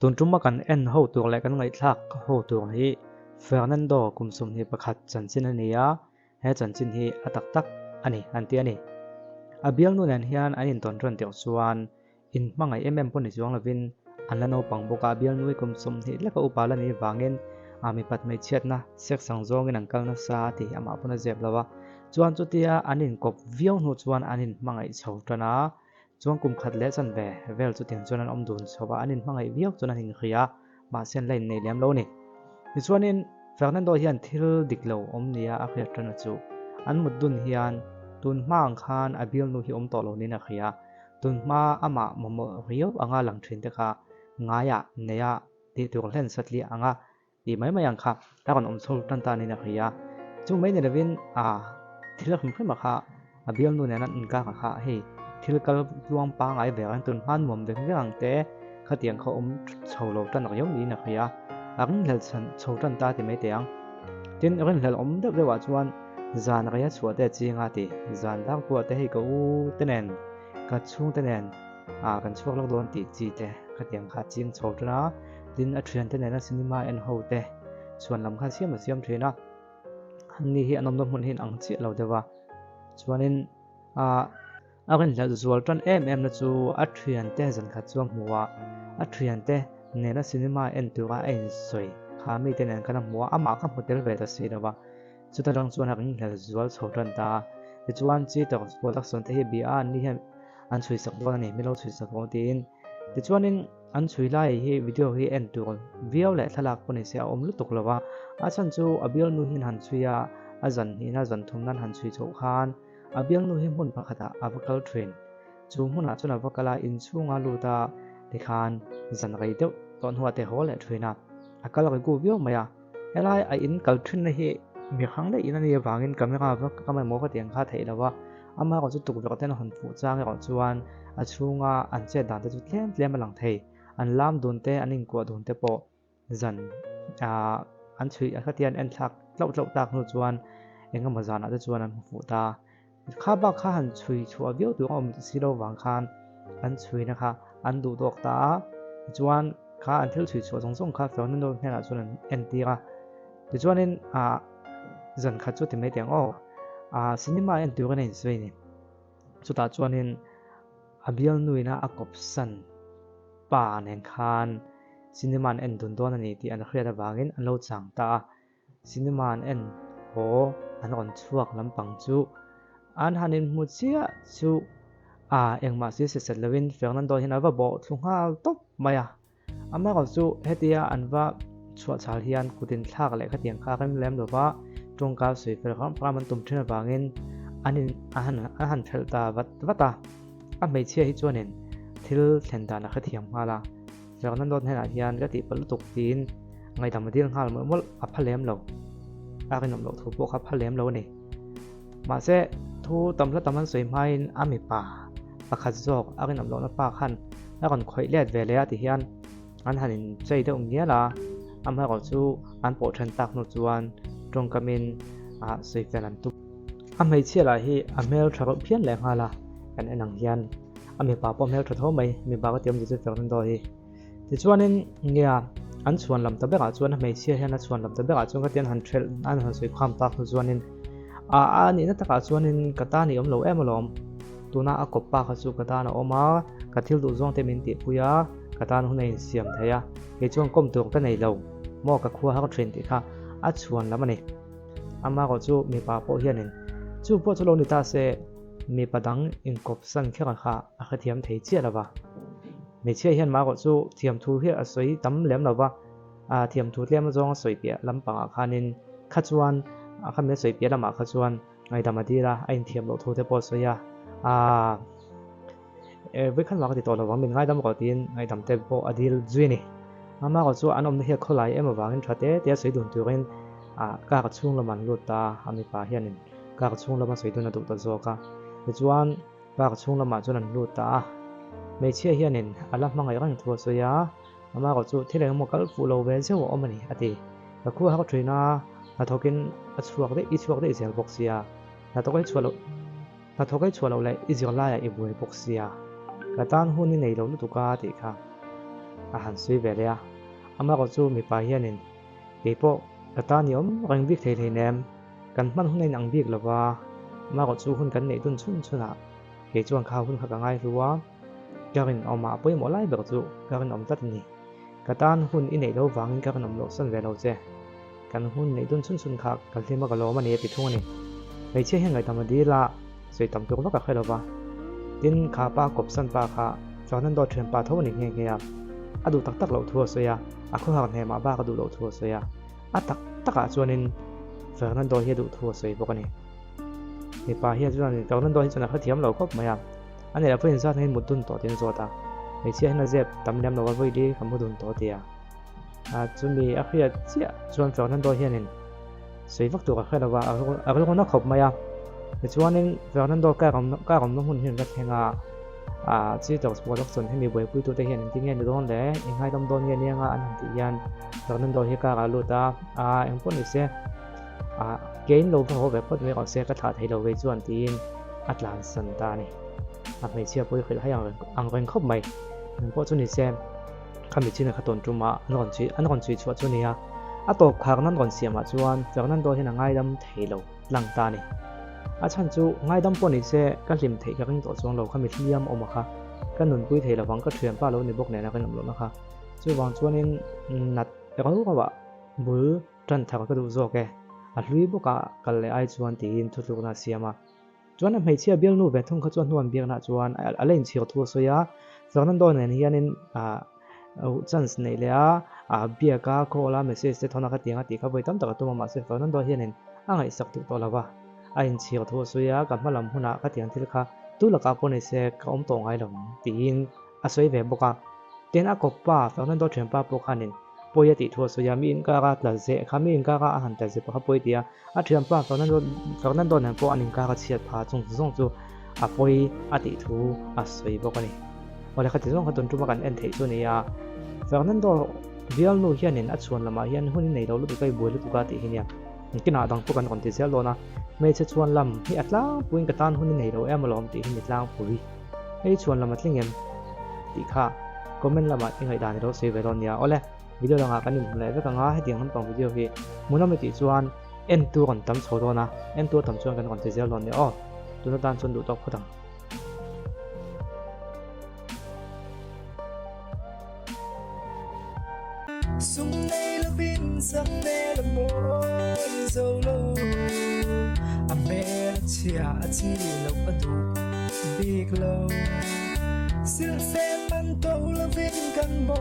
ตุนจุมากันเอ็นหูตัวเล็กกันไงทักหูตัวนี้เฟอร์นันโดกุมสมนี้ประคัดจันจินนี่ยเฮจันจินฮีอัตักตักอันนี้อันที่อันนี้อาเบียงนู่นนั่นเฮียนอันนี้ตอนรันเดียวส่วนอินมังไอปนนิจวังลวินอันละโนปังบุกอาเบียงนู่นกุมสมนี้แล้วก็อุปาลนี้วางเงินมีปัดไม่เชียดนะเซ็กสังจงเงินกังนักสาธิมาปนเจ็บแล้ววะจวนจุดที่อันนี้กบเวียงนู่นจวนอันนี้มังไอชาวตนะจวนกุมขัดเละสันเวลจุดที่จวนนั้นดุนชาวอันนี้มังไอเวียงจวนนั้นหิงเขียมาเส้นเล่นในเลี้ยมโลนี่ในส่วนนี้เฟอร์นันโดเฮียนทิลดิกโลเนียอาเขียตระจูอันมุดดุนเฮียนตุนมาอังคารอาบิลนูฮิต่อโลนี่นะเขียตุนมาอามาโมเรียวอ่างหลังทรินเตค่ะง่ายเนียที่ตัวเล่นสัตว์เลี้ยงดีไหมไม่ยังค่ะแล้วก่อนโซลตันตานี่นะเขียจู่ไม่เนี่ยวินทิลขึ้นมาค่ะอาบิลนูเนี่ยนั่นอุนกาค่ะเฮ้ทิลกัลลวงปางไอเบลตุนมันมุมเด็กเรื่องเตะขัดยังเขาโชว์โลตันยมนี่นะเขียอังเลสันโชว์ตันตาที่ไม่เตียงจนอังเลเด็กเรียกว่าชวนจานก็ยังชัวร์แต่จริงตีจานทักตัวแต่ให้กูเต้นกัดช่วงเต้นกันช่วงลักโดนตีจีแต่ขัดยังขัดจริงโชว์นะดินอัจฉริยะเต้นนะซินิมาเอ็นโฮเตส่วนลำคันเสียมเสียมเทนะฮันนี่เห็นอนมหุ่นเห็นอังเจียเราเดว่าชวนนี้อังเลจวลตันนะจูอัจฉริยะเต้นขัดช่วงหัวอัจฉริยะเต้เนี่ยนะซินิมาเอ็นตัวเอ็นสวยข้ามีเต้นกันหัวมาข้ามโฮเทลเวทสีเดว่าสุดท้ายส่วนหักนี่เราจวลโชว์ตันตาจวนจีตอกสปอร์ตส่วนที่บีอานี่เห็นอันช่วยสักตัวนี่ไม่รู้ช่วยสักตัวตีนจวนนี้อันช่วยไล่ให้วิดีโอให้เอ็นตัววิวและทลักคนนี้เสียลุตุกแล้วว่าฉันจูอาบิลนูหินหันช่วยจันหินจันทุ่มนั้นหันช่วยโชว์ขานอาบิลนูหินมุนพักตาอาวัคลเทรนจูมุนอาจจะวัคลาอินชูงาลูตาเด็กขานจันไรเดียวตอนหัวเตะหัวและเทรนอ่ะอากัลก็กูวิวมาอ่ะเฮ้ยไออินกัลเทรนนี่มีครั้งได้อินนี่บางอินก็ไม่ก็ว่าก็ไม่โม้ก็เตียงข้าเทแล้วว่ามาก็จะตุกไปก็เต้นหันฟูจ้างก็จวนช่วงอันเจดันจะจุดเลี้ยมมาหลังเทอันล้ำโดนเตอันนี้กว่าโดนเตปอจันอันช่วยข้าเตียนเอ็นทักเล่าตากนู่นจวนเองก็มาจานอาจจะจวนอันฟูตาข้าบ้าข้าหันช่วยชัววิวตัวอมสิโรวางคานอันช่วยนะคะอันดูดอกตาจวนข้าอันที่ช่วยชัวส่งข้าเฟลนั่นโดนแค่ละจวนเอ็นตีค่ะจวนนี้จันข้าจุดที่ไม่เตียงซินิมาเอ็นตัวกันเองสวยนี่สุดท้ายจวนนี้อาบิลนุยนะอากบสันป่าเนงคานซินิมาเอ็นดุนตัวนั่นนี่ที่อันเครียดบางอินอันโลจังตาซินิมาเอ็นโหอันอ่อนช่วงลำปังจูอันฮันนินมุดเสียจูเอ็งมาซิเสร็จแล้ววินเฟลนั้นโดนเห็นว่าบอกทุ่งห้าตบมามาก็จูเฮติยาอันว่าชัวชาลเฮียนกุดินทักอะไรขัดยังข้ากันเล่มหรือว่าตรงกับสื่อเฟลครับพระมันตุ่มเชื่อบางอินอันนี้อาหารเฟลตาวัตตาไม่เชื่อที่จวนเห็นที่เห็นดานักเทียมมาละจากนั้นโดนเห็นอาเฮียนก็ติดปลุกตกตีนไงทำมาที่ห้าเหมือนว่าอัพพะเลี้ยมเราอาเป็นหนุ่มเราถูกพวกอัพพะเลี้ยมเราเนี่ยมาเสะทูตำละตำมันสวยไหมมีป่าปากขัดจอกอาเป็นหนุ่มเราหน้าป่าขันแล้วก่อนคอยเลียดเวลียที่เฮียนอันหันใจเดียวองเงี้ยละให้ก่อนสู้อันโปรดทันตักนุจวนตรงกับมินสวยแฟนอันตุไม่เชื่อละที่เมลทรัพย์เพี้ยนแหลงฮาละกันไอ้หนังยันมีป่าป้อมเมลทรัพย์ไหมมีป่าก็เตรียมจะเฟลนั่นด้วยที่ชวนนี้เนี่ยอันชวนลำตะเบกชวนไม่เชื่อเห็นชวนลำตะเบกชวนก็เตียนหันเทรลอันหันสวยความตาชวนนี้อันนี้นั่นตะกชวนนี้กตานี่โลเอ็มลมตัวน่าอกปากสู้กตาน่ะมากระทิลดูจงเตมินติปุยากตาหุ่นในเสียมเทียเกี่ยวกับก้มตัวกันในเราหม้อกับขั้วเขาเทรนติค่ะชวนแล้วมันนี่มาก็จูมีป่าป้อเฮียนจูพวกชโลนิตาเซมีประดังอินกบสันแค่กันค่ะอาเทียมเทียเจียแล้ววะไม่เชื่อเห็นมาก็สู้เทียมทูเฮียสวยตั้มเหลี่ยมแล้ววะเทียมทูเหลี่ยมจงสวยเปียลำปางอาคานินขัดจวนข้าไม่สวยเปียลำมาขัดจวนไงธรรมดีละไอเทียมเราทูเทปสวยวิคันว่าก็ติดต่อเราว่าเป็นไงดำก็ตีนไงทำเทปอดีลจุยนี่มาก็สู้อันอมเฮียเขาไหลมาว่ากันชัดเตี้ยสวยดุนตัวกันกากช่วงละมันลุตามีป่าเฮียนินกากช่วงละมันสวยดุนตุตโซกาจวนกากช่วงละมันจวนลุตาไม่เชื่อเฮียนินอัลลัมังไงกันทัวสวยมาก็สู้ที่เรื่องมกัลฟูโลเวเซวอมันนี่อดีแต่คู่เขาเทรนนาทกินช่วงได้อีช่วงได้อิสราเอลบ็อกเซียนาทกินช่วงเราเลยอิสราเอลอีบุยบ็อกเซียกระตันหุ่นนี่ในเราลุตุกาติค่ะ han sui ve le ama ko chu mi pa hianin ke po kata ni reng bik thei nem kan man hun ang bik lawa ma ko chu hun kan nei tun chuna ke chuan kha hun kha ka ngai ruwa karin oma poi mo lai ber chu karin om tat ni katan hun in nei lo wangin karin om lo san ve lo che kan hun nei tun chun kha kal thema ka lo ma ne ti thung ni mai che hengai tamadi la soi tam tu ka khai lawa tin kha pa kop san pa kha chonan do thlen pa tho ni nge ya adu tak tak lo thua so ya akho ha ne ma ba ka du lo thua so ya a tak taka chuanin Fernando hi du thua soi bawk ani mi pa hi chuan Fernando hi chuan a thiam lo khop maya ani la phin sa thein mutun to tin zota mai chia na zep tamlem lo voi di kamudun to tia chumi a khia chia chuan Fernando hianin soi vak tu ka khalawa a ro na khop maya chuanin Fernando ka ram no hun hin ka thenga chi tok sport option hemi boi pui tu te hian tin nge don le ingai dam don nge ne nga an ti yan Fernando hi ka lu ta em pon ni se gain lo ho ve pot me ko se ka tha thei lo ve chuan tin atlan san ta ni mai chia pui khil hai ang ren khop mai em po chu ni se khami chin ka ton tuma an ron chi chu chu ni a to khak nan ron siama chuan Fernando hi na ngai dam thei lo lang ta ni chan chu ngai dam pon ni se ka lim thei ka ring to chuang lo khami thiam oma kha ka nun pui thei lo wang ka thiam pa lo ni bok ne na ka nam lo na kha chu wang chuanin nat ka ru ba bu tran tha ka du zo ke a hlui boka kal le ai chuan tin thu thu na siama chuan a mai chia bel nu ve thung kha chuan nuam biak na chuan a len chiu thu so ya Fernando nen hianin chance nei le a bia ka ko la message se thona ka tinga ti ka voi tam ta tu ma se Fernando hianin angai sak tu to lawa a in chiu thu so ya ka malam huna ka tiang thil kha tu la ka pone se ka om to ngai lom tin a soi ve boka ten a ko pa Fernando them pa po khanin poya ti thu so ya mi in ka tla ze khami in ka han ta ze pa poi tia a thiam pa Fernando nan po anin ka chiat pha chung zong chu a poi a ti thu a soi bo kani wala kha ti zong kha ton tu ma kan en thei chu ni ya Fernando vial nu hianin a chuan lama hian hunin nei lo lu kai boi lu ka ti hinia kina dang pu kan kon ti sel lona me che chuan lam hi atla puin ka tan hunin nei lo em lom ti hin tlang pui hei chuan lama tlingem ti kha comment lama ingai dan ro se ve ron ya ole video lang ka nim le ve ka nga he tiang han pang video hi munam ti chuan en tu kon tam chho na en tu tam chuan kan kon ti zel lon ni o tu na tan chun du tok khudang sung nay la bin sang nay la mo solo a me chia chi lo pa du big low sil se man to la vin kan mo